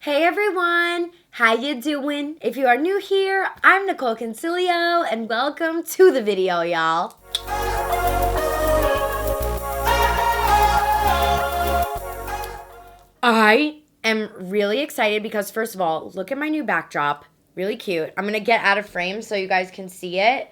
Hey everyone, how you doing? If you are new here, I'm Nicol Concilio and welcome to the video, y'all. I am really excited because first of all, look at my new backdrop. Really cute. I'm gonna get out of frame so you guys can see it.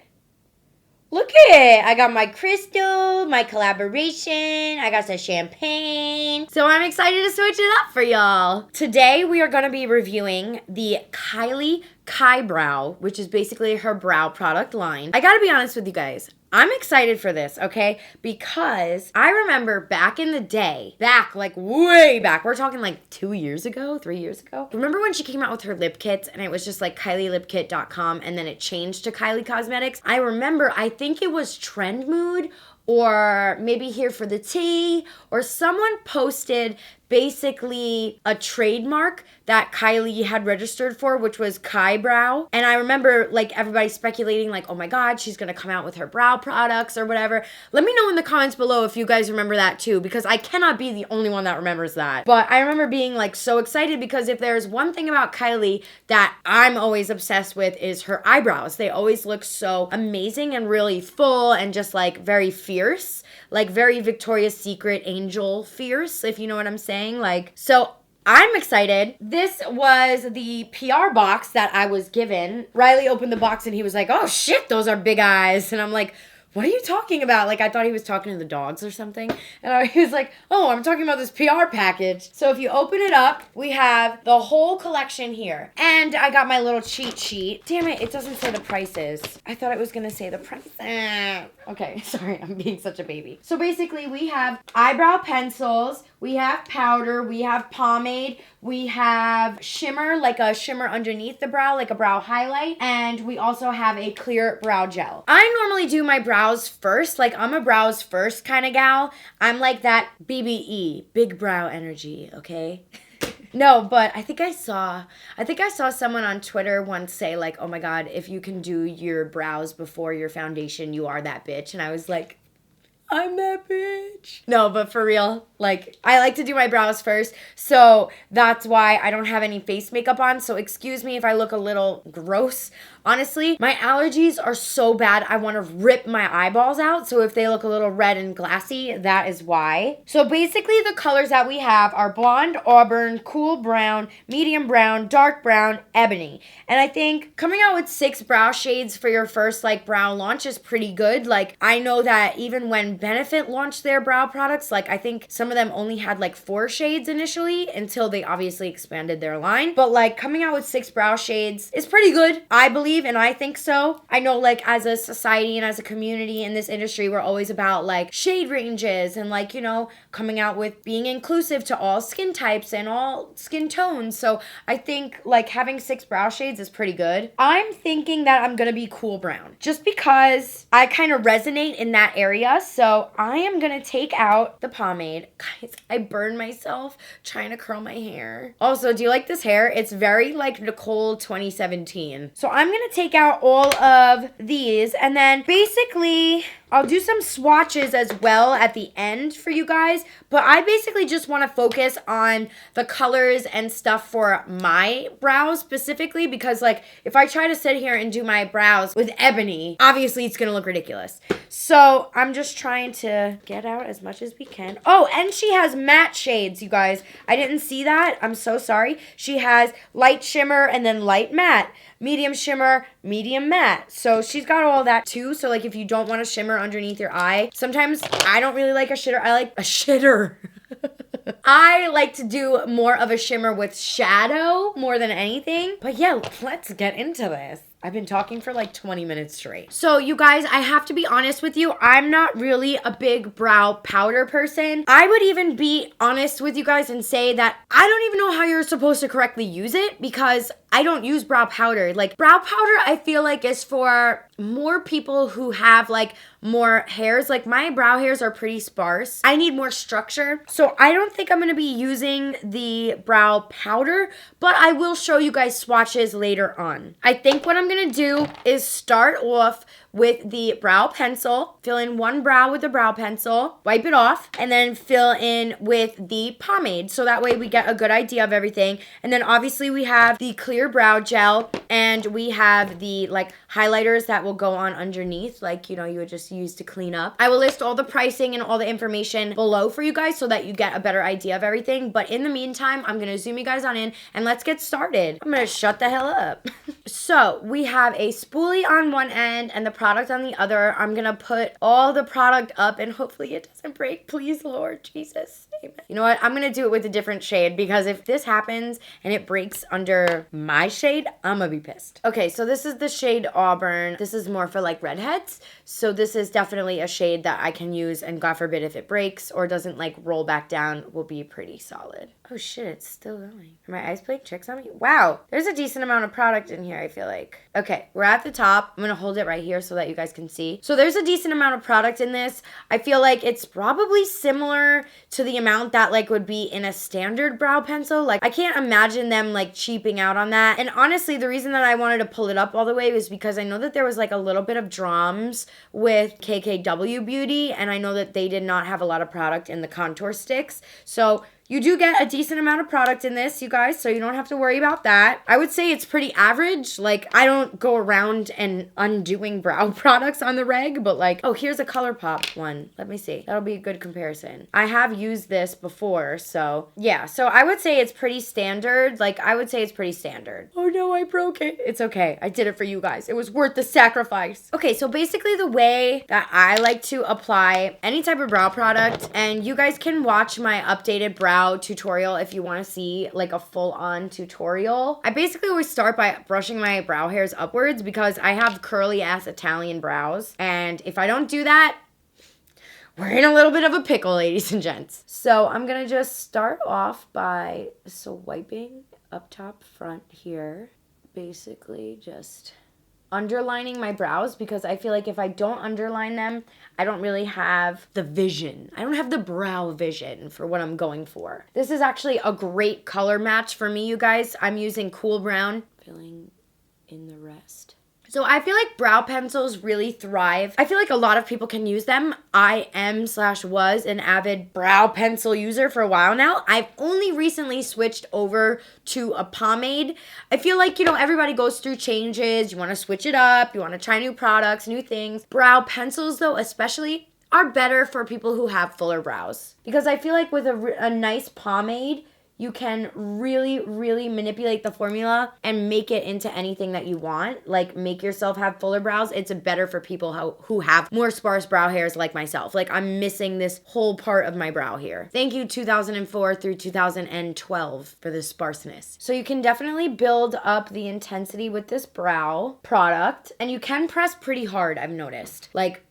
Look at it. I got my crystal, my collaboration. I got some champagne. So I'm excited to switch it up for y'all. Today we are going to be reviewing the Kylie Kybrow, which is basically her brow product line. I got to be honest with you guys. I'm excited for this, okay? Because I remember back in the day, like way back, we're talking like 2 years ago, 3 years ago. Remember when she came out with her lip kits and it was just like KylieLipKit.com and then it changed to Kylie Cosmetics? I remember, I think it was Trend Mood or maybe Here for the Tea, or someone posted basically a trademark that Kylie had registered for, which was Kybrow. And I remember like everybody speculating like, oh my God, she's gonna come out with her brow products or whatever. Let me know in the comments below if you guys remember that too, because I cannot be the only one that remembers that. But I remember being like so excited because if there's one thing about Kylie that I'm always obsessed with is her eyebrows. They always look so amazing and really full and just like very fierce, like very Victoria's Secret angel fierce, if you know what I'm saying. Like, so I'm excited. This was the PR box that I was given. Riley opened the box and he was like, oh shit, those are big eyes. And I'm like, what are you talking about? Like, I thought he was talking to the dogs or something. And he was like, oh, I'm talking about this PR package. So if you open it up, we have the whole collection here. And I got my little cheat sheet. Damn it, it doesn't say the prices. I thought it was gonna say the price. Okay, sorry, I'm being such a baby. So basically we have eyebrow pencils, we have powder, we have pomade, we have shimmer, like a shimmer underneath the brow, like a brow highlight, and we also have a clear brow gel. I normally do my brows first, like I'm a brows first kind of gal. I'm like that BBE, big brow energy, okay? No, but I think I saw someone on Twitter once say like, oh my God, if you can do your brows before your foundation, you are that bitch. And I was like, I'm that bitch. No, but for real, like, I like to do my brows first, so that's why I don't have any face makeup on, so excuse me if I look a little gross. Honestly, my allergies are so bad, I want to rip my eyeballs out, so if they look a little red and glassy, that is why. So basically, the colors that we have are blonde, auburn, cool brown, medium brown, dark brown, ebony. And I think coming out with 6 brow shades for your first, like, brow launch is pretty good. Like, I know that even when Benefit launched their brow products, like, I think some of them only had, like, 4 shades initially until they obviously expanded their line. But, like, coming out with 6 brow shades is pretty good, I believe, and I think so. I know, like, as a society and as a community in this industry, we're always about, like, shade ranges and, like, you know, coming out with being inclusive to all skin types and all skin tones. So I think, like, having 6 brow shades is pretty good. I'm thinking that I'm gonna be cool brown just because I kind of resonate in that area. So I am gonna take out the pomade. Guys, I burned myself trying to curl my hair. Also, do you like this hair? It's very like Nicole 2017. So I'm gonna take out all of these and then basically I'll do some swatches as well at the end for you guys, but I basically just want to focus on the colors and stuff for my brows specifically because, like, if I try to sit here and do my brows with ebony, obviously it's going to look ridiculous. So I'm just trying to get out as much as we can. Oh, and she has matte shades, you guys. I didn't see that. I'm so sorry. She has light shimmer and then light matte. Medium shimmer, medium matte. So she's got all that too. So like if you don't want a shimmer underneath your eye, sometimes I don't really like a shitter. I like a shitter. I like to do more of a shimmer with shadow more than anything. But yeah, let's get into this. I've been talking for like 20 minutes straight. So you guys, I have to be honest with you. I'm not really a big brow powder person. I would even be honest with you guys and say that I don't even know how you're supposed to correctly use it because I don't use brow powder. Like brow powder, I feel like is for more people who have like more hairs. Like my brow hairs are pretty sparse. I need more structure. So I don't think I'm going to be using the brow powder, but I will show you guys swatches later on. I think what I'm going going to do is start off with the brow pencil, fill in one brow with the brow pencil, wipe it off, and then fill in with the pomade. So that way we get a good idea of everything. And then obviously we have the clear brow gel, and we have the like highlighters that will go on underneath, like, you know, you would just use to clean up. I will list all the pricing and all the information below for you guys so that you get a better idea of everything. But in the meantime, I'm going to zoom you guys on in and let's get started. I'm going to shut the hell up. So we have a spoolie on one end and the product on the other. I'm going to put all the product up and hopefully it doesn't break. Please, Lord Jesus. Amen. You know what? I'm going to do it with a different shade because if this happens and it breaks under my shade, I'm going to be pissed. Okay, so this is the shade Auburn. This is more for like redheads. So this is definitely a shade that I can use, and God forbid if it breaks or doesn't like roll back down, will be pretty solid. Oh shit, it's still going. Are my eyes playing tricks on me? Wow, there's a decent amount of product in here, I feel like. Okay, we're at the top. I'm gonna hold it right here so that you guys can see. So there's a decent amount of product in this. I feel like it's probably similar to the amount that like would be in a standard brow pencil. Like I can't imagine them like cheaping out on that. And honestly, the reason that I wanted to pull it up all the way was because I know that there was like a little bit of drums with KKW Beauty, and I know that they did not have a lot of product in the contour sticks. So you do get a decent amount of product in this, you guys, so you don't have to worry about that. I would say it's pretty average. Like, I don't go around and undoing brow products on the reg, but like, oh, here's a ColourPop one. Let me see. That'll be a good comparison. I have used this before, so yeah. So I would say it's pretty standard. Like, I would say it's pretty standard. Oh no, I broke it. It's okay. I did it for you guys. It was worth the sacrifice. Okay, so basically the way that I like to apply any type of brow product, and you guys can watch my updated brow tutorial if you want to see like a full-on tutorial. I basically always start by brushing my brow hairs upwards because I have curly ass Italian brows, and if I don't do that, we're in a little bit of a pickle, ladies and gents. So I'm gonna just start off by swiping up top front here, basically just underlining my brows, because I feel like if I don't underline them, I don't really have the vision. I don't have the brow vision for what I'm going for. This is actually a great color match for me, you guys. I'm using Cool Brown, filling in the rest. So I feel like brow pencils really thrive. I feel like a lot of people can use them. I was an avid brow pencil user for a while now. I've only recently switched over to a pomade. I feel like, you know, everybody goes through changes. You want to switch it up. You want to try new products, new things. Brow pencils, though, especially, are better for people who have fuller brows. Because I feel like with a nice pomade, you can really, really manipulate the formula and make it into anything that you want. Like, make yourself have fuller brows. It's better for people who have more sparse brow hairs like myself. Like, I'm missing this whole part of my brow here. Thank you, 2004 through 2012 for the sparseness. So you can definitely build up the intensity with this brow product. And you can press pretty hard, I've noticed. Like,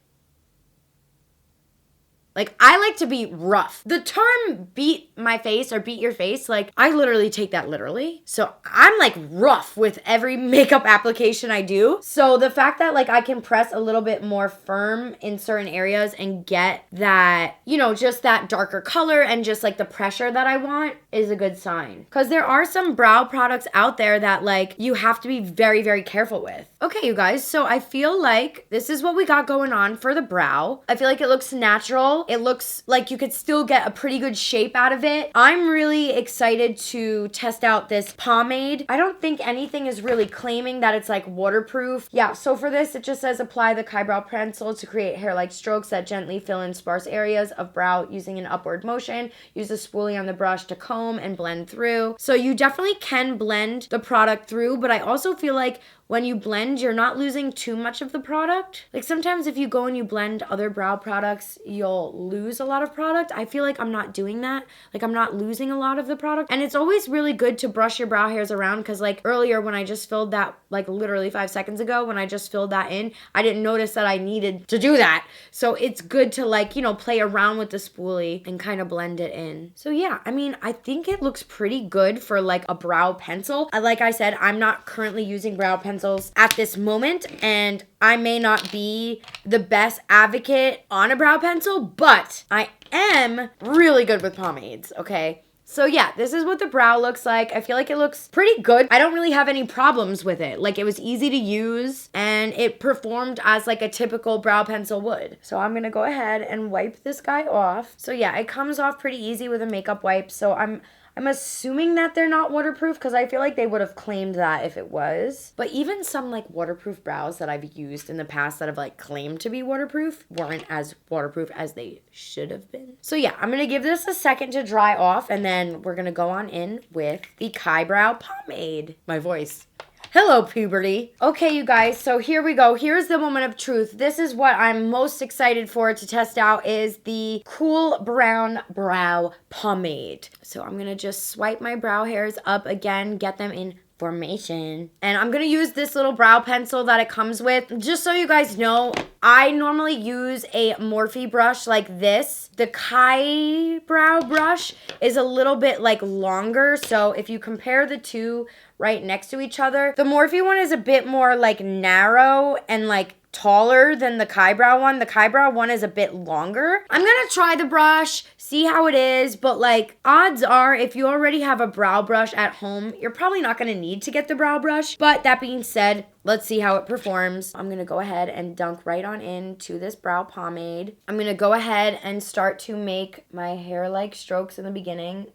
I like to be rough. The term beat my face or beat your face, like, I literally take that literally. So I'm like rough with every makeup application I do. So the fact that like I can press a little bit more firm in certain areas and get that, you know, just that darker color and just like the pressure that I want is a good sign. Because there are some brow products out there that like you have to be very, very careful with. Okay, you guys, so I feel like this is what we got going on for the brow. I feel like it looks natural. It looks like you could still get a pretty good shape out of it. I'm really excited to test out this pomade. I don't think anything is really claiming that it's like waterproof. Yeah, so for this, it just says apply the Kybrow pencil to create hair-like strokes that gently fill in sparse areas of brow using an upward motion. Use a spoolie on the brush to comb and blend through. So you definitely can blend the product through, but I also feel like when you blend, you're not losing too much of the product. Like sometimes if you go and you blend other brow products, you'll lose a lot of product. I feel like I'm not doing that. Like I'm not losing a lot of the product. And it's always really good to brush your brow hairs around because like earlier when I just filled that, like literally 5 seconds ago when I just filled that in, I didn't notice that I needed to do that. So it's good to like, you know, play around with the spoolie and kind of blend it in. So yeah, I mean, I think it looks pretty good for like a brow pencil. Like I said, I'm not currently using brow pencils at this moment, and I may not be the best advocate on a brow pencil, but I am really good with pomades, okay? So yeah, this is what the brow looks like. I feel like it looks pretty good. I don't really have any problems with it. Like, it was easy to use and it performed as like a typical brow pencil would. So I'm gonna go ahead and wipe this guy off. So yeah, it comes off pretty easy with a makeup wipe. So I'm assuming that they're not waterproof because I feel like they would have claimed that if it was. But even some like waterproof brows that I've used in the past that have like claimed to be waterproof weren't as waterproof as they should have been. So yeah, I'm going to give this a second to dry off and then we're going to go on in with the Kybrow pomade. My voice. Hello, puberty. Okay, you guys, so here we go. Here's the moment of truth. This is what I'm most excited for to test out is the Cool Brown Brow Pomade. So I'm going to just swipe my brow hairs up again, get them in formation. And I'm going to use this little brow pencil that it comes with. Just so you guys know, I normally use a Morphe brush like this. The Kybrow brush is a little bit like longer. So if you compare the two right next to each other, the Morphe one is a bit more like narrow and like taller than the Kybrow one. The Kybrow one is a bit longer. I'm gonna try the brush, see how it is, but like odds are if you already have a brow brush at home, you're probably not gonna need to get the brow brush. But that being said, let's see how it performs. I'm gonna go ahead and dunk right on into this brow pomade. I'm gonna go ahead and start to make my hair-like strokes in the beginning.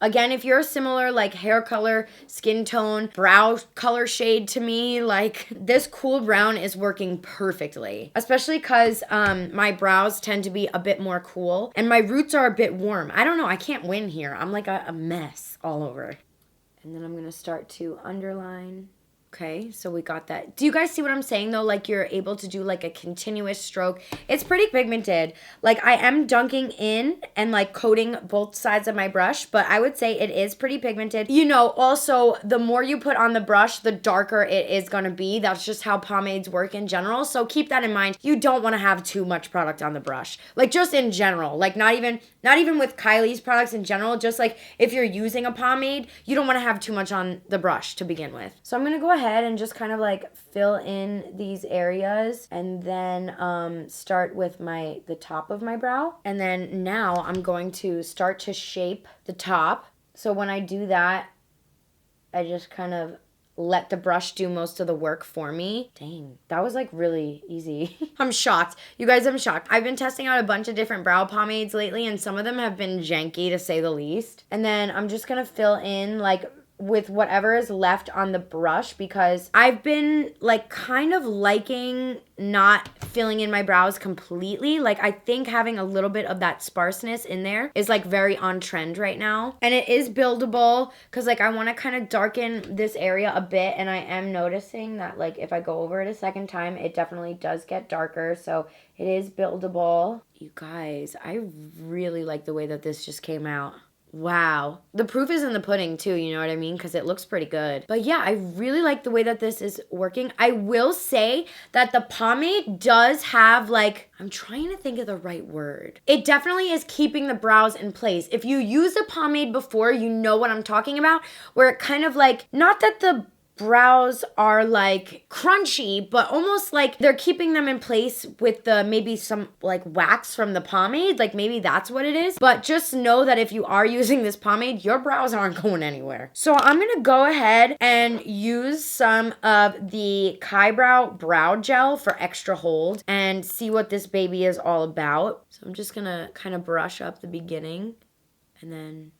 Again, if you're a similar like hair color, skin tone, brow color shade to me, like this cool brown is working perfectly. Especially because my brows tend to be a bit more cool and my roots are a bit warm. I don't know, I can't win here. I'm like a mess all over. And then I'm gonna start to underline. Okay, so we got that. Do you guys see what I'm saying though? Like you're able to do like a continuous stroke. It's pretty pigmented. Like I am dunking in and like coating both sides of my brush, but I would say it is pretty pigmented. You know, also the more you put on the brush, the darker it is gonna be. That's just how pomades work in general. So keep that in mind. You don't wanna have too much product on the brush. Like just in general, like not even with Kylie's products in general, just like if you're using a pomade, you don't wanna have too much on the brush to begin with. So I'm gonna go ahead and just kind of like fill in these areas and then start with the top of my brow. And then now I'm going to start to shape the top. So when I do that, I just kind of let the brush do most of the work for me. Dang, that was like really easy. I'm shocked. You guys, I'm shocked. I've been testing out a bunch of different brow pomades lately and some of them have been janky to say the least. And then I'm just gonna fill in like with whatever is left on the brush because I've been like kind of liking not filling in my brows completely. Like I think having a little bit of that sparseness in there is like very on trend right now. And it is buildable because like I want to kind of darken this area a bit and I am noticing that like if I go over it a second time, it definitely does get darker. So it is buildable. You guys, I really like the way that this just came out. Wow. The proof is in the pudding too, you know what I mean? Because it looks pretty good. But yeah, I really like the way that this is working. I will say that the pomade does have like, I'm trying to think of the right word. It definitely is keeping the brows in place. If you used a pomade before, you know what I'm talking about, where it kind of like, not that the brows are like crunchy, but almost like they're keeping them in place with the maybe some like wax from the pomade. Like maybe that's what it is. But just know that if you are using this pomade, your brows aren't going anywhere. So I'm gonna go ahead and use some of the Kybrow brow gel for extra hold and see what this baby is all about. So I'm just gonna kind of brush up the beginning and then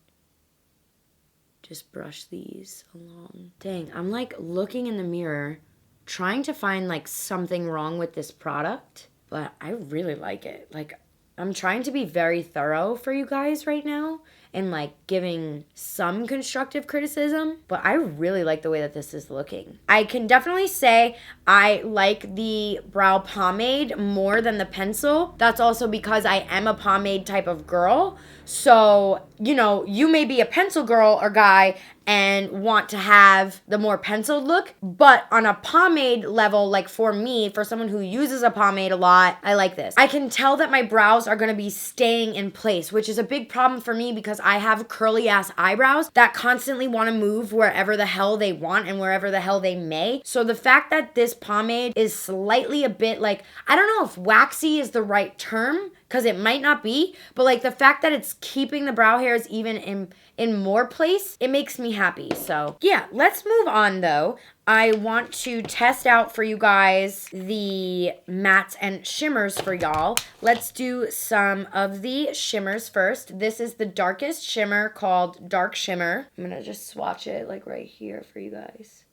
just brush these along. Dang, I'm like looking in the mirror, trying to find like something wrong with this product, but I really like it. Like I'm trying to be very thorough for you guys right now and like giving some constructive criticism, but I really like the way that this is looking. I can definitely say I like the brow pomade more than the pencil. That's also because I am a pomade type of girl. So, you know, you may be a pencil girl or guy and want to have the more penciled look, but on a pomade level, like for me, for someone who uses a pomade a lot, I like this. I can tell that my brows are gonna be staying in place, which is a big problem for me because I have curly ass eyebrows that constantly wanna move wherever the hell they want and wherever the hell they may. So the fact that this pomade is slightly a bit like, I don't know if waxy is the right term, because it might not be, but like the fact that it's keeping the brow hairs even in more place, it makes me happy. So yeah, let's move on though. I want to test out for you guys the mattes and shimmers for y'all. Let's do some of the shimmers first. This is the darkest shimmer called Dark Shimmer. I'm gonna just swatch it like right here for you guys.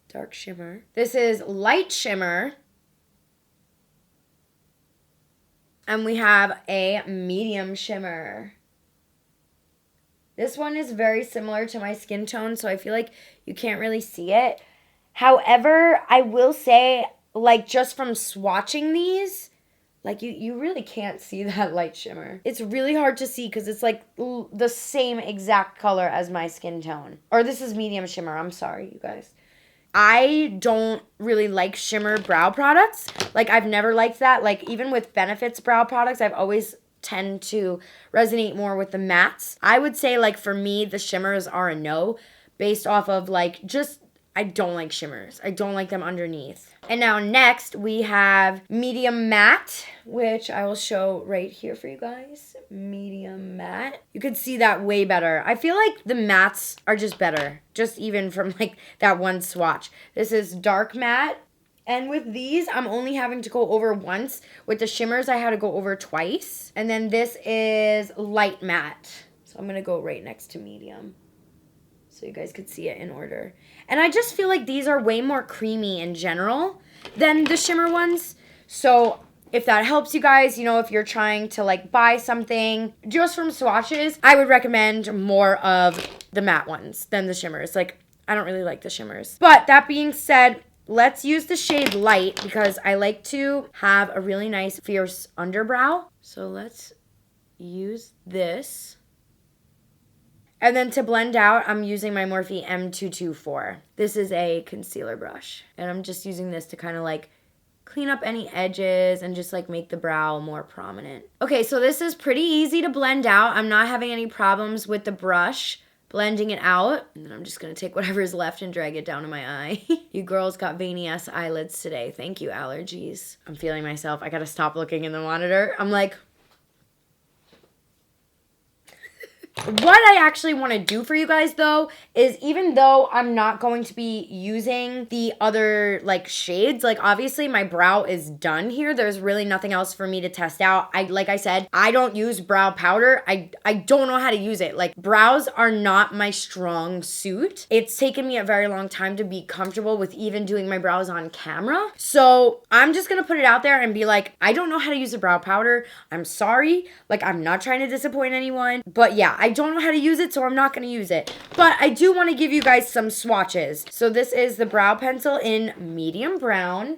Dark Shimmer. This is Light Shimmer. And we have a Medium Shimmer. This one is very similar to my skin tone, so I feel like you can't really see it. However, I will say, like, just from swatching these, like, you really can't see that light shimmer. It's really hard to see because it's, like, the same exact color as my skin tone. Or this is medium shimmer. I'm sorry, you guys. I don't really like shimmer brow products. Like, I've never liked that. Like, even with Benefits brow products, I've always tend to resonate more with the mattes. I would say, like, for me, the shimmers are a no based off of, like, just, I don't like shimmers. I don't like them underneath. And now next, we have Medium Matte, which I will show right here for you guys. Medium Matte. You can see that way better. I feel like the mattes are just better, just even from, like, that one swatch. This is Dark Matte. And with these, I'm only having to go over once. With the shimmers, I had to go over twice. And then this is Light Matte. So I'm going to go right next to medium, so you guys could see it in order. And I just feel like these are way more creamy in general than the shimmer ones. So if that helps you guys, you know, if you're trying to, like, buy something just from swatches, I would recommend more of the matte ones than the shimmers. Like, I don't really like the shimmers. But that being said, let's use the shade Light because I like to have a really nice fierce underbrow. So let's use this. And then to blend out, I'm using my Morphe M224. This is a concealer brush. And I'm just using this to kind of like clean up any edges and just like make the brow more prominent. Okay, so this is pretty easy to blend out. I'm not having any problems with the brush blending it out. And then I'm just going to take whatever is left and drag it down to my eye. You girls got veiny ass eyelids today. Thank you, allergies. I'm feeling myself. I got to stop looking in the monitor. I'm like, what I actually want to do for you guys, though, is even though I'm not going to be using the other, like, shades, like, obviously my brow is done here. There's really nothing else for me to test out. Like I said, I don't use brow powder. I don't know how to use it. Like, brows are not my strong suit. It's taken me a very long time to be comfortable with even doing my brows on camera. So I'm just going to put it out there and be like, I don't know how to use a brow powder. I'm sorry. Like, I'm not trying to disappoint anyone. But yeah, I don't know how to use it, so I'm not going to use it. But I do want to give you guys some swatches. So this is the brow pencil in medium brown.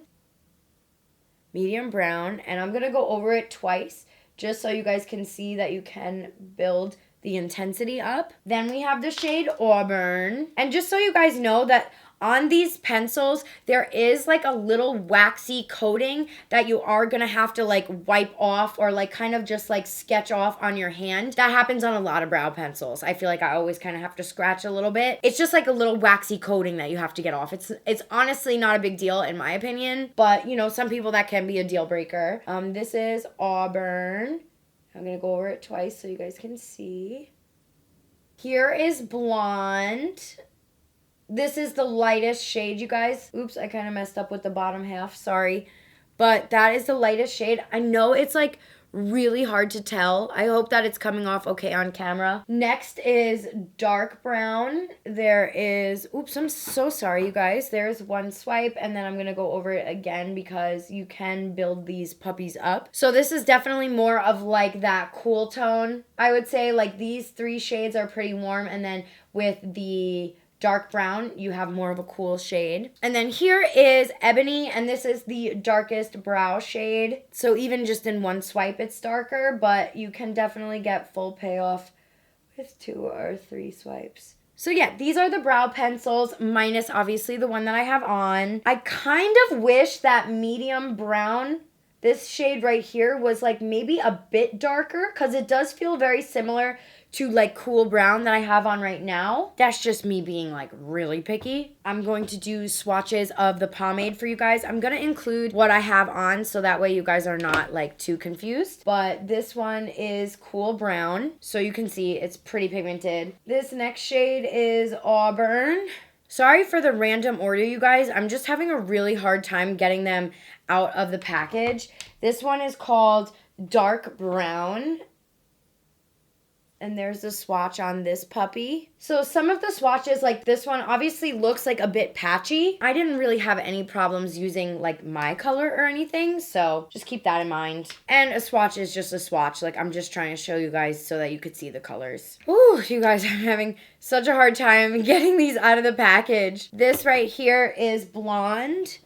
Medium brown. And I'm going to go over it twice just so you guys can see that you can build the intensity up. Then we have the shade Auburn. And just so you guys know that on these pencils, there is like a little waxy coating that you are going to have to like wipe off or like kind of just like sketch off on your hand. That happens on a lot of brow pencils. I feel like I always kind of have to scratch a little bit. It's just like a little waxy coating that you have to get off. It's honestly not a big deal in my opinion, but you know, some people that can be a deal breaker. This is Auburn. I'm going to go over it twice so you guys can see. Here is Blonde. This is the lightest shade, you guys. Oops, I kind of messed up with the bottom half. Sorry. But that is the lightest shade. I know it's like really hard to tell. I hope that it's coming off okay on camera. Next is Dark Brown. There is, oops, I'm so sorry, you guys. There's one swipe, and then I'm going to go over it again because you can build these puppies up. So this is definitely more of like that cool tone. I would say like these three shades are pretty warm, and then with the dark brown, you have more of a cool shade. And then here is Ebony, and this is the darkest brow shade. So even just in one swipe, it's darker, but you can definitely get full payoff with 2 or 3 swipes. So yeah, these are the brow pencils, minus obviously the one that I have on. I kind of wish that medium brown, this shade right here, was like maybe a bit darker because it does feel very similar to like cool brown that I have on right now. That's just me being like really picky. I'm going to do swatches of the pomade for you guys. I'm going to include what I have on so that way you guys are not like too confused. But this one is cool brown. So you can see it's pretty pigmented. This next shade is Auburn. Sorry for the random order, you guys. I'm just having a really hard time getting them out of the package. This one is called Dark Brown. And there's the swatch on this puppy. So some of the swatches, like this one, obviously looks like a bit patchy. I didn't really have any problems using like my color or anything, so just keep that in mind. And a swatch is just a swatch. Like I'm just trying to show you guys so that you could see the colors. Ooh, you guys, I'm having such a hard time getting these out of the package. This right here is Blonde.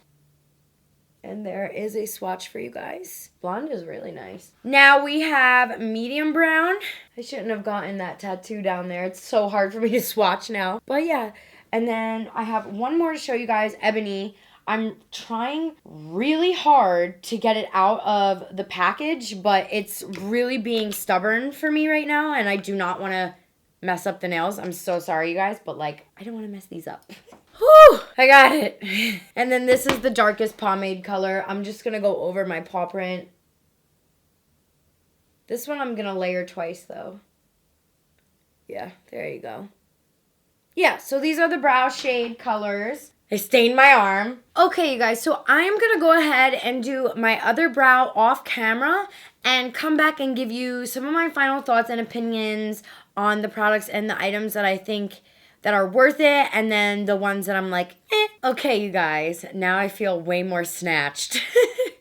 And there is a swatch for you guys. Blonde is really nice. Now we have medium brown. I shouldn't have gotten that tattoo down there. It's so hard for me to swatch now. But yeah. And then I have one more to show you guys, ebony. I'm trying really hard to get it out of the package, but it's really being stubborn for me right now. And I do not want to mess up the nails. I'm so sorry, you guys. But like, I don't want to mess these up. Whew, I got it. And then this is the darkest pomade color. I'm just going to go over my paw print. This one I'm going to layer twice though. Yeah, there you go. Yeah, so these are the brow shade colors. I stained my arm. Okay, you guys, so I'm going to go ahead and do my other brow off camera and come back and give you some of my final thoughts and opinions on the products and the items that I think that are worth it, and then the ones that I'm like, eh. Okay, you guys, now I feel way more snatched.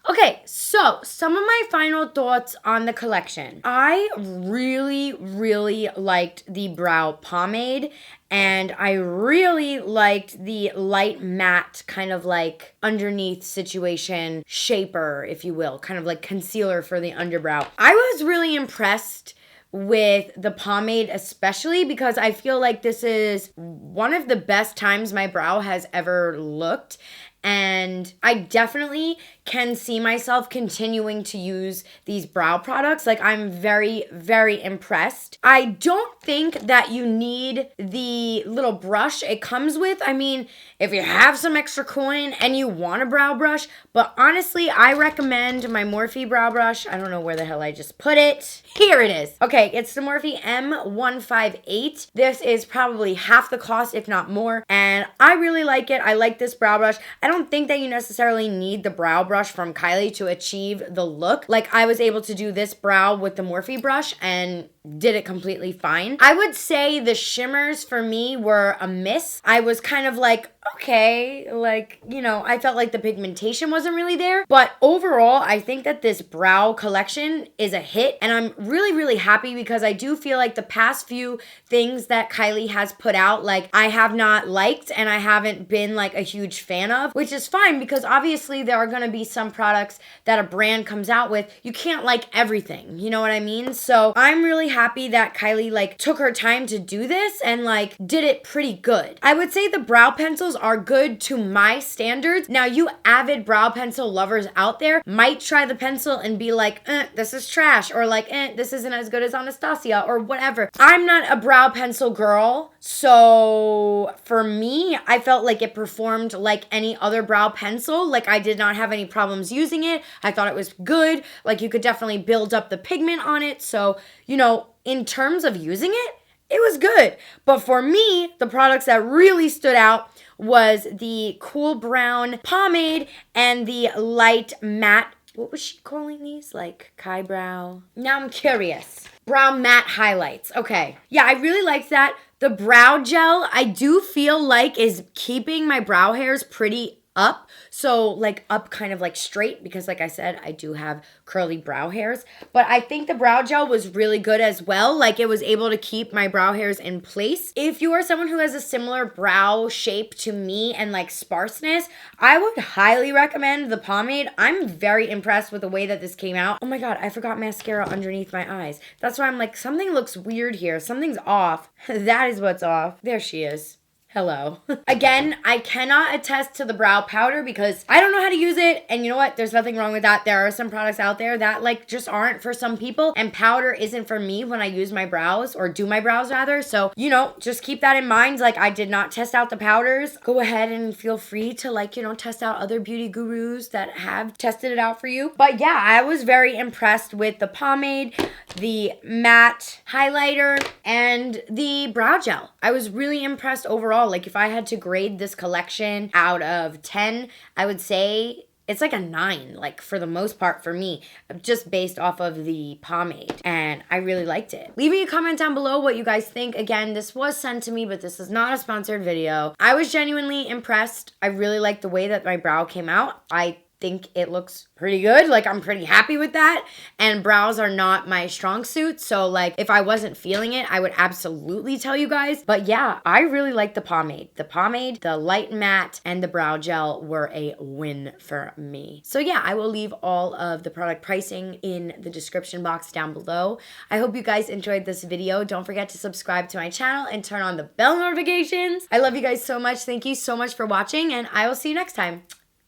Okay, so some of my final thoughts on the collection. I really, really liked the brow pomade, and I really liked the light matte kind of like underneath situation shaper, if you will, kind of like concealer for the underbrow. I was really impressed with the pomade, especially because I feel like this is one of the best times my brow has ever looked. And I definitely can see myself continuing to use these brow products. Like, I'm very, very impressed. I don't think that you need the little brush it comes with. I mean, if you have some extra coin and you want a brow brush, but honestly, I recommend my Morphe brow brush. I don't know where the hell I just put it. Here it is. Okay, it's the Morphe M158. This is probably half the cost, if not more, and I really like it. I like this brow brush. I don't think that you necessarily need the brow brush from Kylie to achieve the look. Like, I was able to do this brow with the Morphe brush and did it completely fine. I would say the shimmers for me were a miss. I was kind of like, okay, like, you know, I felt like the pigmentation wasn't really there. But overall, I think that this brow collection is a hit. And I'm really, really happy because I do feel like the past few things that Kylie has put out, like, I have not liked and I haven't been like a huge fan of, which is fine because obviously there are going to be some products that a brand comes out with. You can't like everything, you know what I mean? So I'm really happy that Kylie like took her time to do this and like did it pretty good. I would say the brow pencils are good to my standards. Now, you avid brow pencil lovers out there might try the pencil and be like, this is trash, or like, this isn't as good as Anastasia, or whatever. I'm not a brow pencil girl, so for me, I felt like it performed like any other brow pencil. Like, I did not have any problems using it. I thought it was good. Like, you could definitely build up the pigment on it. So, you know, in terms of using it, it was good. But for me, the products that really stood out was the cool brown pomade and the light matte, what was she calling these? Like Kybrow? Now I'm curious. Brow matte highlights. Okay. Yeah, I really liked that. The brow gel, I do feel like is keeping my brow hairs pretty up. So like up kind of like straight because like I said, I do have curly brow hairs. But I think the brow gel was really good as well. Like, it was able to keep my brow hairs in place. If you are someone who has a similar brow shape to me and like sparseness, I would highly recommend the pomade. I'm very impressed with the way that this came out. Oh my God, I forgot mascara underneath my eyes. That's why I'm like, something looks weird here. Something's off. That is what's off. There she is. Hello. Again, I cannot attest to the brow powder because I don't know how to use it. And you know what? There's nothing wrong with that. There are some products out there that like just aren't for some people. And powder isn't for me when I use my brows or do my brows rather. So, you know, just keep that in mind. Like I did not test out the powders. Go ahead and feel free to like, you know, test out other beauty gurus that have tested it out for you. But yeah, I was very impressed with the pomade, the matte highlighter, and the brow gel. I was really impressed overall. Like if I had to grade this collection out of 10, I would say it's like a 9, like for the most part for me, just based off of the pomade. And I really liked it. Leave me a comment down below what you guys think. Again, this was sent to me, but this is not a sponsored video. I was genuinely impressed. I really liked the way that my brow came out. I think it looks pretty good. Like I'm pretty happy with that. And brows are not my strong suit. So like if I wasn't feeling it, I would absolutely tell you guys. But yeah, I really like the pomade. The pomade, the light matte, and the brow gel were a win for me. So yeah, I will leave all of the product pricing in the description box down below. I hope you guys enjoyed this video. Don't forget to subscribe to my channel and turn on the bell notifications. I love you guys so much. Thank you so much for watching, and I will see you next time.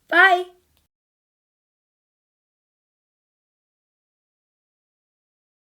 Bye.